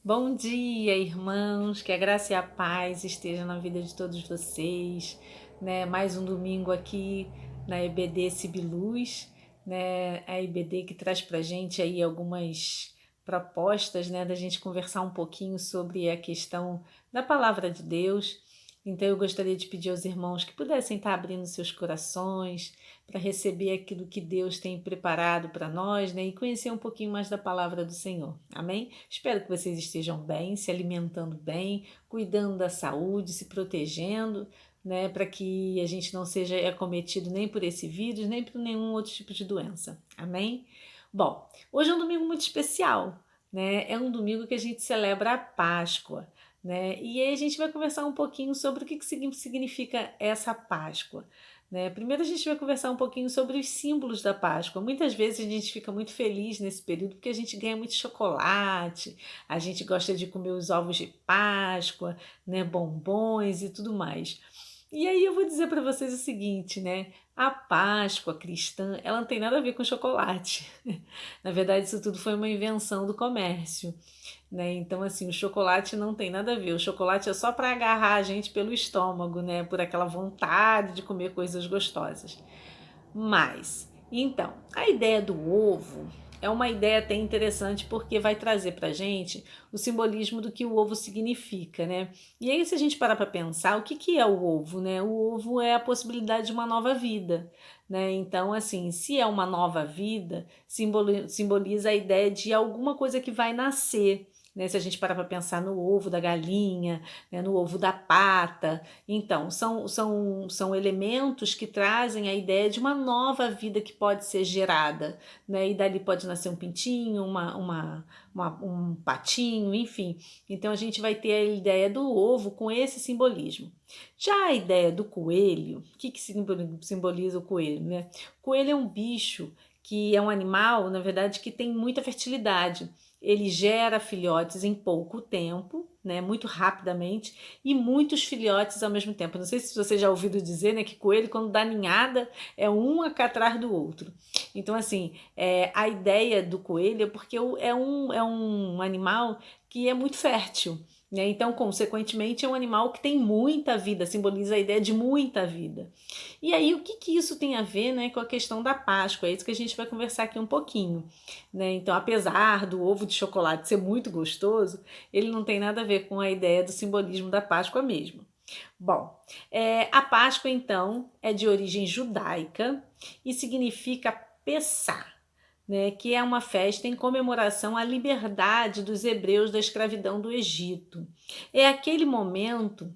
Bom dia, irmãos, que a graça e a paz estejam na vida de todos vocês, né? Mais um domingo aqui na EBD Cibiluz, né? A EBD que traz pra gente aí algumas propostas, né, da gente conversar um pouquinho sobre a questão da palavra de Deus. Então eu gostaria de pedir aos irmãos que pudessem estar abrindo seus corações para receber aquilo que Deus tem preparado para nós, né, e conhecer um pouquinho mais da palavra do Senhor. Amém? Espero que vocês estejam bem, se alimentando bem, cuidando da saúde, se protegendo, né, para que a gente não seja acometido nem por esse vírus, nem por nenhum outro tipo de doença. Amém? Bom, hoje é um domingo muito especial, né? É um domingo que a gente celebra a Páscoa, né? E aí a gente vai conversar um pouquinho sobre o que significa essa Páscoa. Né? Primeiro a gente vai conversar um pouquinho sobre os símbolos da Páscoa. Muitas vezes a gente fica muito feliz nesse período porque a gente ganha muito chocolate, a gente gosta de comer os ovos de Páscoa, né? Bombons e tudo mais. E aí eu vou dizer para vocês o seguinte, né? A Páscoa cristã, ela não tem nada a ver com chocolate. Na verdade, isso tudo foi uma invenção do comércio, né? Então, assim, o chocolate não tem nada a ver. O chocolate é só para agarrar a gente pelo estômago, né? Por aquela vontade de comer coisas gostosas. Mas, então, a ideia do ovo é uma ideia até interessante porque vai trazer pra gente o simbolismo do que o ovo significa, né? E aí, se a gente parar para pensar, o que, que é o ovo, né? O ovo é a possibilidade de uma nova vida, né? Então, assim, se é uma nova vida, simboliza a ideia de alguma coisa que vai nascer. Né, se a gente parar para pensar no ovo da galinha, né, no ovo da pata, então são elementos que trazem a ideia de uma nova vida que pode ser gerada, né, e dali pode nascer um pintinho, um patinho, enfim. Então a gente vai ter a ideia do ovo com esse simbolismo. Já a ideia do coelho, o que simboliza o coelho? Né? O coelho é um bicho que é um animal, na verdade, que tem muita fertilidade. Ele gera filhotes em pouco tempo, né, muito rapidamente, e muitos filhotes ao mesmo tempo. Não sei se você já ouviu dizer, né, que coelho, quando dá ninhada, é um atrás do outro. Então, assim, a ideia do coelho é porque é um animal que é muito fértil. Né? Então, consequentemente, é um animal que tem muita vida, simboliza a ideia de muita vida. E aí, o que, que isso tem a ver, né, com a questão da Páscoa? É isso que a gente vai conversar aqui um pouquinho. Né? Então, apesar do ovo de chocolate ser muito gostoso, ele não tem nada a ver com a ideia do simbolismo da Páscoa mesmo. Bom, a Páscoa, então, é de origem judaica e significa Pessá, né, que é uma festa em comemoração à liberdade dos hebreus da escravidão do Egito. É aquele momento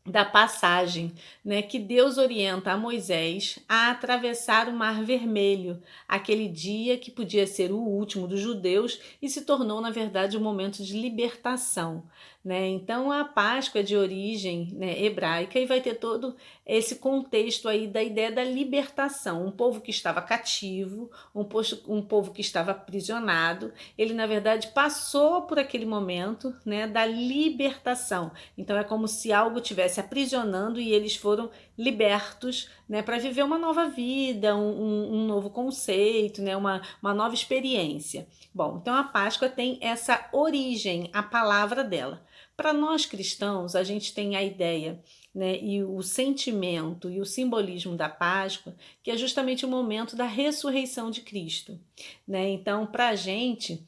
da passagem, né, que Deus orienta a Moisés a atravessar o Mar Vermelho, aquele dia que podia ser o último dos judeus e se tornou, na verdade, um momento de libertação. Né? Então, a Páscoa é de origem, né, hebraica e vai ter todo esse contexto aí da ideia da libertação. Um povo que estava cativo, um povo que estava aprisionado, ele, na verdade, passou por aquele momento, né, da libertação. Então, é como se algo tivesse aprisionando e eles foram libertos, né, para viver uma nova vida, um novo conceito, né, uma nova experiência. Bom, então a Páscoa tem essa origem, a palavra dela. Para nós cristãos, a gente tem a ideia, né, e o sentimento e o simbolismo da Páscoa, que é justamente o momento da ressurreição de Cristo. Né? Então, para a gente,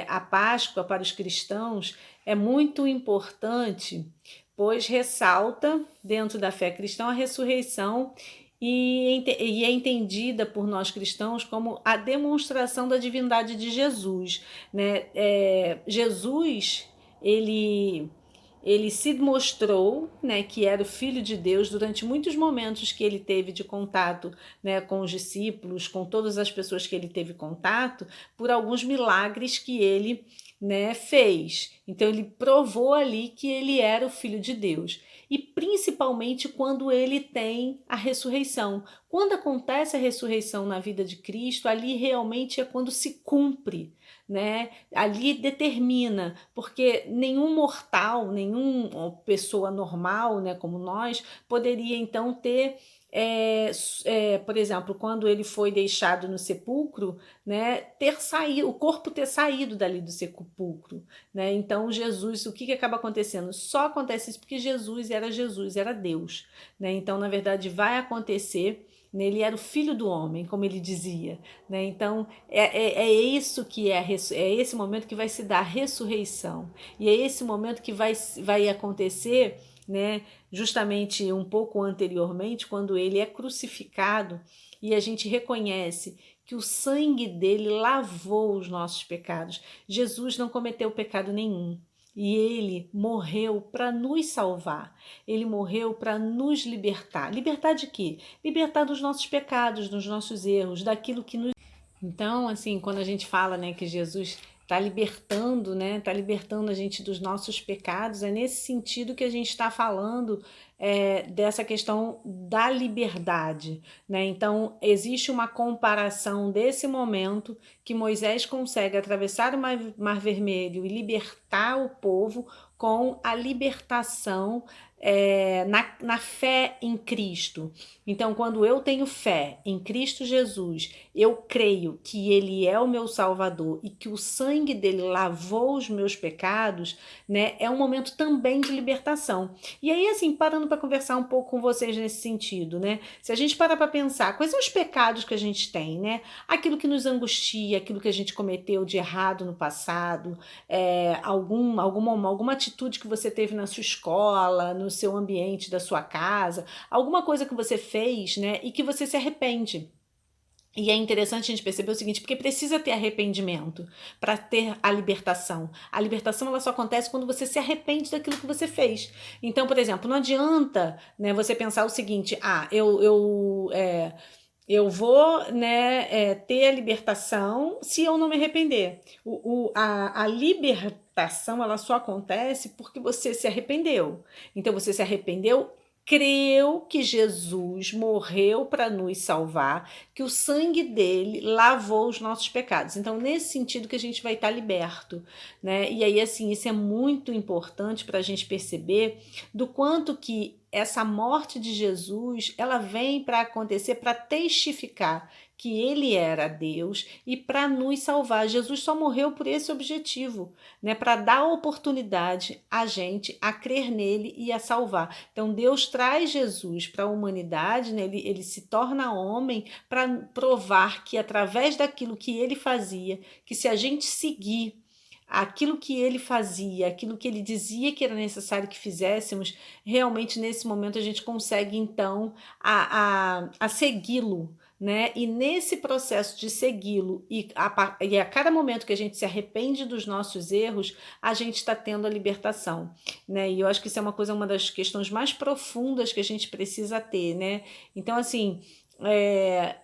a Páscoa, para os cristãos, é muito importante, pois ressalta, dentro da fé cristã, a ressurreição e é entendida por nós cristãos como a demonstração da divindade de Jesus. Né? Jesus, ele ele se mostrou, né, que era o Filho de Deus durante muitos momentos que ele teve de contato, né, com os discípulos, com todas as pessoas que ele teve contato, por alguns milagres que ele, né, fez. Então ele provou ali que ele era o Filho de Deus. E principalmente quando ele tem a ressurreição. Quando acontece a ressurreição na vida de Cristo, ali realmente é quando se cumpre, né? Ali determina, porque nenhum mortal, nenhuma pessoa normal, né, como nós, poderia então ter por exemplo, quando ele foi deixado no sepulcro, né, ter saído, o corpo ter saído dali do sepulcro, né? Então Jesus, o que que acaba acontecendo? Só acontece isso porque Jesus, era Deus, né? Então, na verdade, vai acontecer. Né, ele era o filho do homem, como ele dizia. Né? Então, é isso que é esse momento que vai se dar a ressurreição. E é esse momento que vai acontecer, né, justamente um pouco anteriormente, quando ele é crucificado e a gente reconhece que o sangue dele lavou os nossos pecados. Jesus não cometeu pecado nenhum. E ele morreu para nos salvar. Ele morreu para nos libertar. Libertar de quê? Libertar dos nossos pecados, dos nossos erros, daquilo que nos. Então, assim, quando a gente fala, né, que Jesus está libertando, né, está libertando a gente dos nossos pecados, é nesse sentido que a gente está falando dessa questão da liberdade, né? Então, existe uma comparação desse momento que Moisés consegue atravessar o Mar Vermelho e libertar o povo com a libertação na fé em Cristo. Então, quando eu tenho fé em Cristo Jesus, eu creio que Ele é o meu Salvador e que o sangue dele lavou os meus pecados, né? É um momento também de libertação. E aí, assim, parando para conversar um pouco com vocês nesse sentido, né? Se a gente parar para pensar, quais são os pecados que a gente tem, né? Aquilo que nos angustia, aquilo que a gente cometeu de errado no passado, alguma atitude que você teve na sua escola, no seu ambiente da sua casa, alguma coisa que você fez, né, e que você se arrepende. E é interessante a gente perceber o seguinte, porque precisa ter arrependimento para ter a libertação. A libertação ela só acontece quando você se arrepende daquilo que você fez. Então, por exemplo, não adianta, né, você pensar o seguinte, eu vou, né, ter a libertação se eu não me arrepender. A libertação ela só acontece porque você se arrependeu. Então você se arrependeu, creu que Jesus morreu para nos salvar, que o sangue dele lavou os nossos pecados. Então, nesse sentido que a gente vai estar liberto, né? E aí, assim, isso é muito importante para a gente perceber do quanto que essa morte de Jesus, ela vem para acontecer, para testificar que ele era Deus e para nos salvar. Jesus só morreu por esse objetivo, né? Para dar oportunidade a gente a crer nele e a salvar. Então Deus traz Jesus para a humanidade, né? Ele se torna homem para provar que através daquilo que ele fazia, que se a gente seguir aquilo que ele fazia, aquilo que ele dizia que era necessário que fizéssemos, realmente nesse momento a gente consegue então a segui-lo, né? E nesse processo de segui-lo e a cada momento que a gente se arrepende dos nossos erros, a gente está tendo a libertação, né? E eu acho que isso é uma das questões mais profundas que a gente precisa ter, né? Então, assim,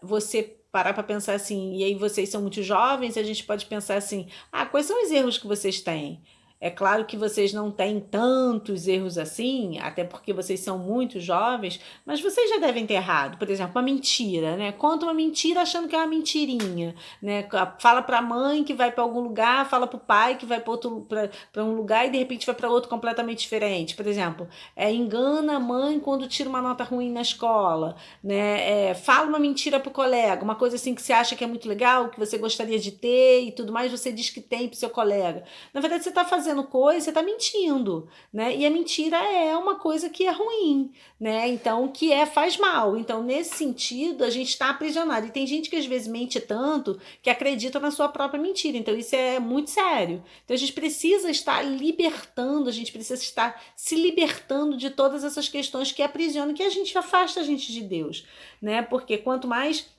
você parar para pensar assim, e aí vocês são muito jovens, a gente pode pensar assim, quais são os erros que vocês têm? É claro que vocês não têm tantos erros assim, até porque vocês são muito jovens, mas vocês já devem ter errado. Por exemplo, uma mentira, né? Conta uma mentira achando que é uma mentirinha, né? Fala para a mãe que vai para algum lugar, fala para o pai que vai para um lugar e de repente vai para outro completamente diferente. Por exemplo, engana a mãe quando tira uma nota ruim na escola, né? Fala uma mentira pro colega, uma coisa assim que você acha que é muito legal, que você gostaria de ter e tudo mais, você diz que tem pro seu colega. Na verdade, você está fazendo coisa, você está mentindo, né? E a mentira é uma coisa que é ruim, né? Então, faz mal. Então, nesse sentido, a gente está aprisionado. E tem gente que às vezes mente tanto que acredita na sua própria mentira. Então, isso é muito sério. Então, a gente precisa estar libertando, a gente precisa estar se libertando de todas essas questões que aprisionam, que a gente afasta a gente de Deus, né? Porque quanto mais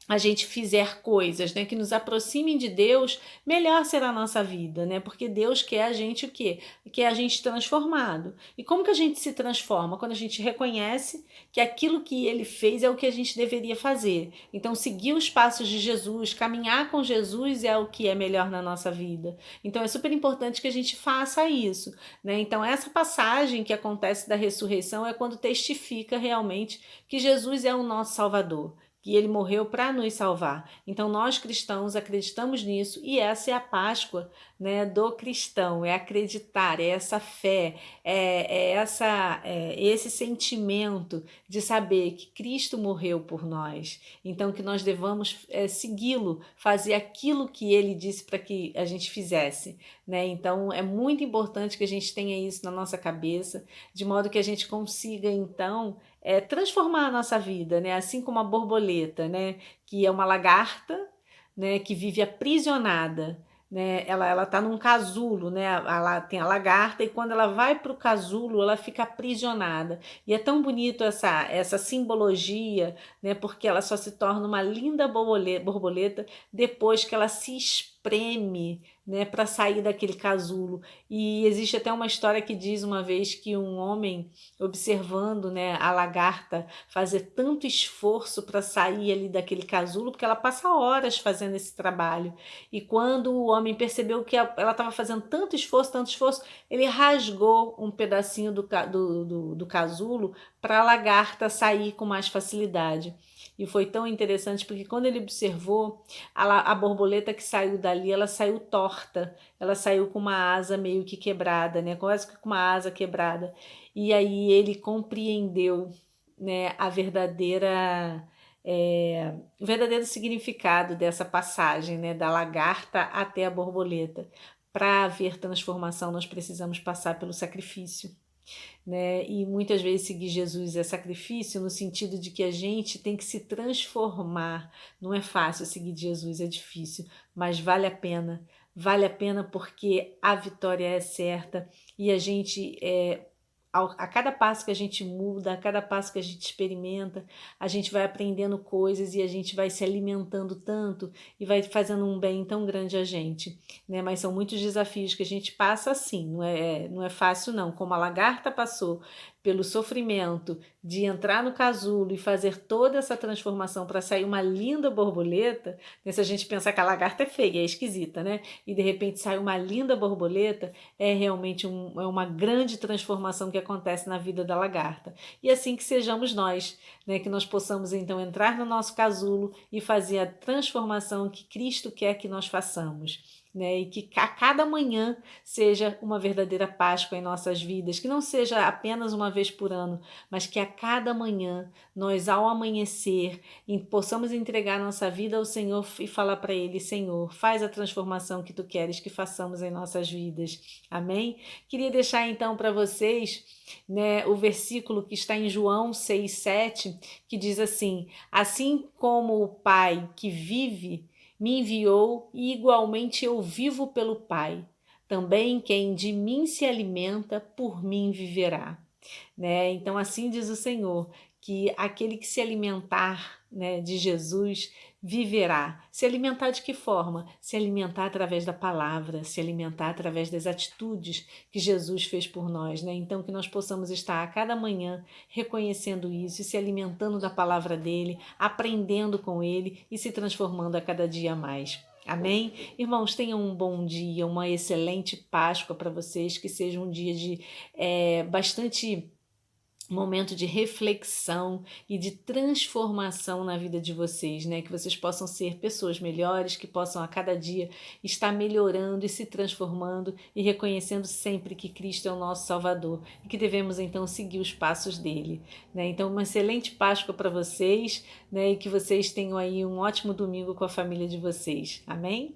a gente fizer coisas, né, que nos aproximem de Deus, melhor será a nossa vida, né? Porque Deus quer a gente o quê? Quer a gente transformado. E como que a gente se transforma? Quando a gente reconhece que aquilo que ele fez é o que a gente deveria fazer. Então, seguir os passos de Jesus, caminhar com Jesus é o que é melhor na nossa vida. Então, é super importante que a gente faça isso, né? Então, essa passagem que acontece da ressurreição é quando testifica realmente que Jesus é o nosso Salvador, que ele morreu para nos salvar. Então nós cristãos acreditamos nisso e essa é a Páscoa, né, do cristão, é acreditar, é essa fé, esse sentimento de saber que Cristo morreu por nós, então que nós devamos segui-lo, fazer aquilo que ele disse para que a gente fizesse, né? Então é muito importante que a gente tenha isso na nossa cabeça, de modo que a gente consiga então transformar a nossa vida, né? Assim como a borboleta, né? Que é uma lagarta, né? Que vive aprisionada, né? Ela tá num casulo, né? Ela tem a lagarta e quando ela vai para o casulo, ela fica aprisionada. E é tão bonito essa simbologia, né? Porque ela só se torna uma linda borboleta depois que ela se espreme, né, para sair daquele casulo. E existe até uma história que diz uma vez que um homem observando, né, a lagarta fazer tanto esforço para sair ali daquele casulo, porque ela passa horas fazendo esse trabalho. E quando o homem percebeu que ela estava fazendo tanto esforço, ele rasgou um pedacinho do casulo para a lagarta sair com mais facilidade. E foi tão interessante porque quando ele observou a borboleta que saiu dali, ela saiu torta, ela saiu com uma asa meio que quebrada, né? Quase que com uma asa quebrada. E aí ele compreendeu, né, o verdadeiro significado dessa passagem, né, da lagarta até a borboleta. Para haver transformação, nós precisamos passar pelo sacrifício, né? E muitas vezes seguir Jesus é sacrifício no sentido de que a gente tem que se transformar. Não é fácil seguir Jesus, é difícil, mas vale a pena. Vale a pena porque a vitória é certa e a gente a cada passo que a gente muda, a cada passo que a gente experimenta, a gente vai aprendendo coisas e a gente vai se alimentando tanto e vai fazendo um bem tão grande a gente, né? Mas são muitos desafios que a gente passa assim, não é fácil não, como a lagarta passou pelo sofrimento de entrar no casulo e fazer toda essa transformação para sair uma linda borboleta, né? Se a gente pensar que a lagarta é feia, é esquisita, né? E de repente sai uma linda borboleta, é realmente uma grande transformação que acontece na vida da lagarta. E assim que sejamos nós, né? Que nós possamos então entrar no nosso casulo e fazer a transformação que Cristo quer que nós façamos. Né, e que a cada manhã seja uma verdadeira Páscoa em nossas vidas, que não seja apenas uma vez por ano, mas que a cada manhã nós, ao amanhecer, possamos entregar nossa vida ao Senhor e falar para Ele: Senhor, faz a transformação que Tu queres que façamos em nossas vidas. Amém? Queria deixar então para vocês, né, o versículo que está em João 6,7, que diz assim: assim como o Pai que vive me enviou e igualmente eu vivo pelo Pai. Também quem de mim se alimenta, por mim viverá. Né? Então assim diz o Senhor, que aquele que se alimentar, né, de Jesus viverá. Se alimentar de que forma? Se alimentar através da palavra, se alimentar através das atitudes que Jesus fez por nós, né? Então que nós possamos estar a cada manhã reconhecendo isso e se alimentando da palavra dele, aprendendo com ele e se transformando a cada dia mais. Amém? Irmãos, tenham um bom dia, uma excelente Páscoa para vocês, que seja um dia de bastante momento de reflexão e de transformação na vida de vocês, né? Que vocês possam ser pessoas melhores, que possam a cada dia estar melhorando e se transformando e reconhecendo sempre que Cristo é o nosso Salvador e que devemos então seguir os passos dele, né? Então, uma excelente Páscoa para vocês, né? E que vocês tenham aí um ótimo domingo com a família de vocês. Amém?